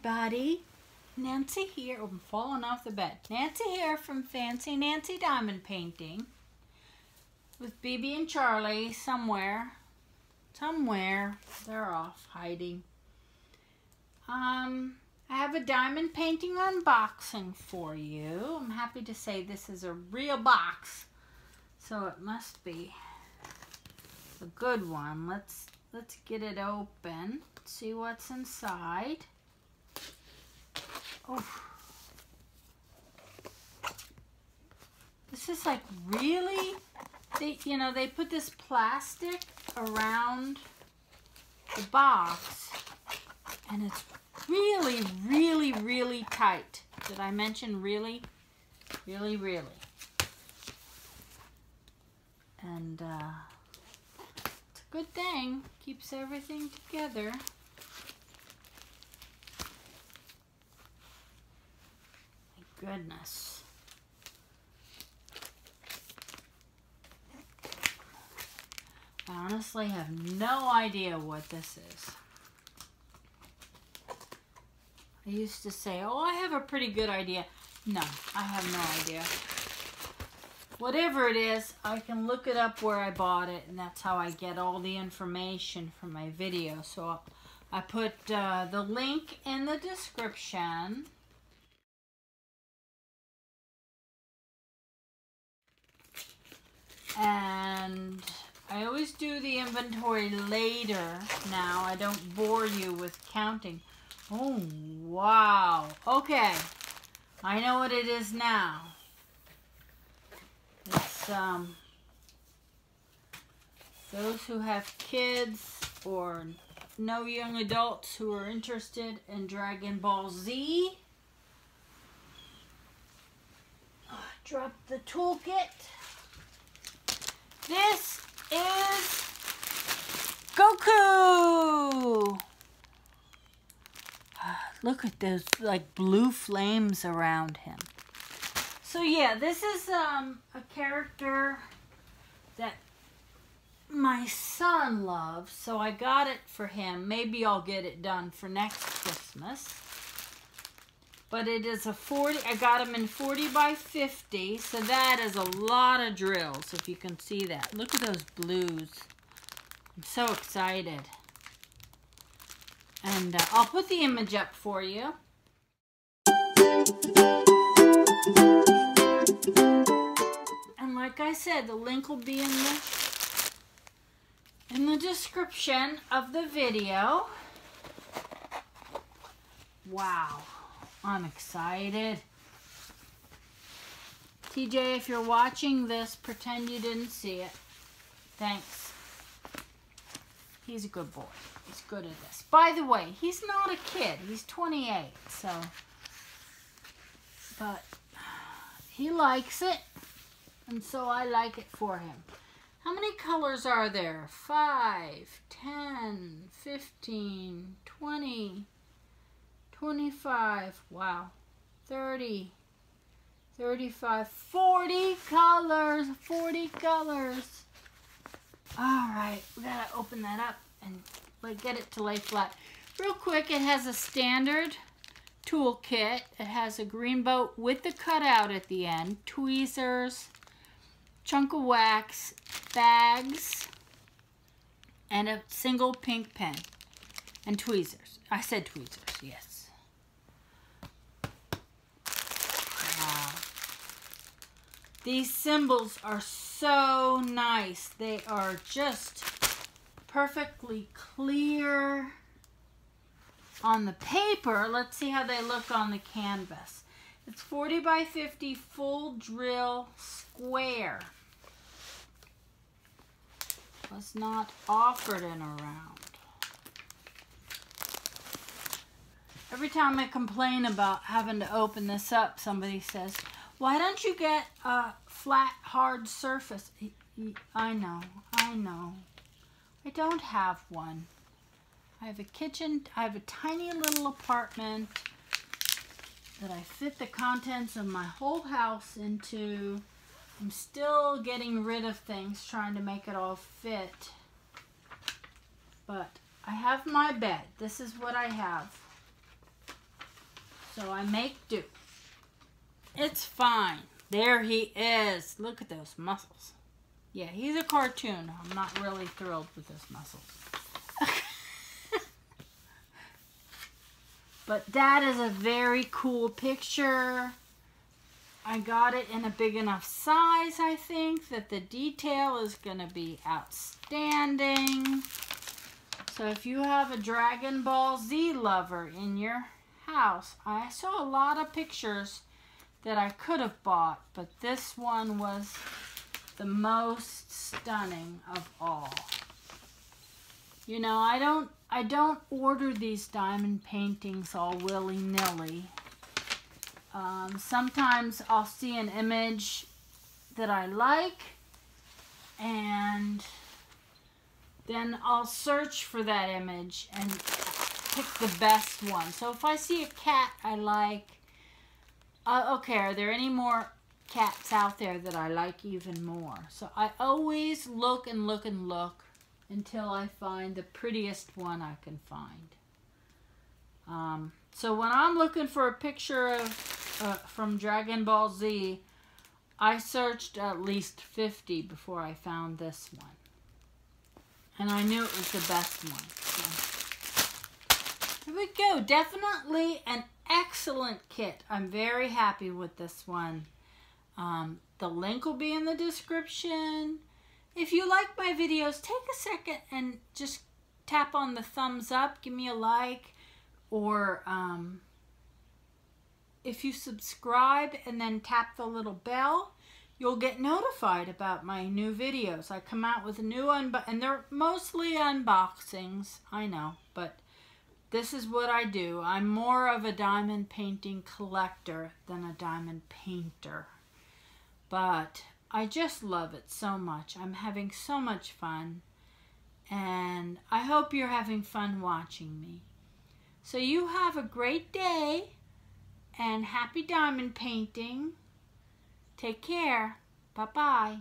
everybody. Nancy here. Oh, I'm falling off the bed. Nancy here from Fancy Nancy Diamond Painting with BB and Charlie somewhere. They're off hiding. I have a diamond painting unboxing for you. I'm happy to say this is a real box, so it must be a good one. Let's get it open. See what's inside. Oh, this is like really, they put this plastic around the box and it's really, really, really tight. Did I mention really? Really, really. And it's a good thing. Keeps everything together. Goodness. I honestly have no idea what this is. I used to say, oh, I have a pretty good idea. No, I have no idea. Whatever it is, I can look it up where I bought it, and that's how I get all the information from my video. So I put the link in the description. And I always do the inventory later now. I don't bore you with counting. Oh, wow. Okay. I know what it is now. It's, those who have kids or know young adults who are interested in Dragon Ball Z. Drop the toolkit. This is Goku! Look at those like blue flames around him. So yeah, this is a character that my son loves, so I got it for him. Maybe I'll get it done for next Christmas. But it is a 40, I got them in 40 by 50, so that is a lot of drills, if you can see that. Look at those blues. I'm so excited. And I'll put the image up for you. And like I said, the link will be in the description of the video. Wow. I'm excited. TJ, if you're watching this, pretend you didn't see it. Thanks. He's a good boy. He's good at this. By the way, he's not a kid. He's 28, so. But he likes it, and so I like it for him. How many colors are there? 5, 10, 15, 20. 25, wow, 30, 35, 40 colors, 40 colors. All right, we gotta open that up and get it to lay flat. Real quick, it has a standard tool kit. It has a green boat with the cutout at the end, tweezers, chunk of wax, bags, and a single pink pen, and tweezers. I said tweezers, yes. These symbols are so nice. They are just perfectly clear on the paper. Let's see how they look on the canvas. It's 40 by 50 full drill square. Was not offered in a round. Every time I complain about having to open this up, somebody says, why don't you get a flat, hard surface? I know. I don't have one. I have a kitchen, I have a tiny little apartment that I fit the contents of my whole house into. I'm still getting rid of things, trying to make it all fit. But I have my bed. This is what I have. So I make do. It's fine. There he is. Look at those muscles. Yeah, he's a cartoon. I'm not really thrilled with his muscles. But that is a very cool picture. I got it in a big enough size, I think, that the detail is going to be outstanding. So if you have a Dragon Ball Z lover in your house, I saw a lot of pictures that I could have bought, but this one was the most stunning of all. You know, I don't order these diamond paintings all willy-nilly. Sometimes I'll see an image that I like, and then I'll search for that image and pick the best one. So if I see a cat I like, okay, are there any more cats out there that I like even more? So I always look and look and look until I find the prettiest one I can find. So when I'm looking for a picture of from Dragon Ball Z, I searched at least 50 before I found this one. And I knew it was the best one. So here we go. Definitely an excellent kit. I'm very happy with this one. The link will be in the description. If you like my videos, take a second and just tap on the thumbs up. Give me a like. Or if you subscribe and then tap the little bell, you'll get notified about my new videos. I come out with a new and they're mostly unboxings, I know, but this is what I do. I'm more of a diamond painting collector than a diamond painter, but I just love it so much. I'm having so much fun, and I hope you're having fun watching me. So you have a great day, and happy diamond painting. Take care. Bye-bye.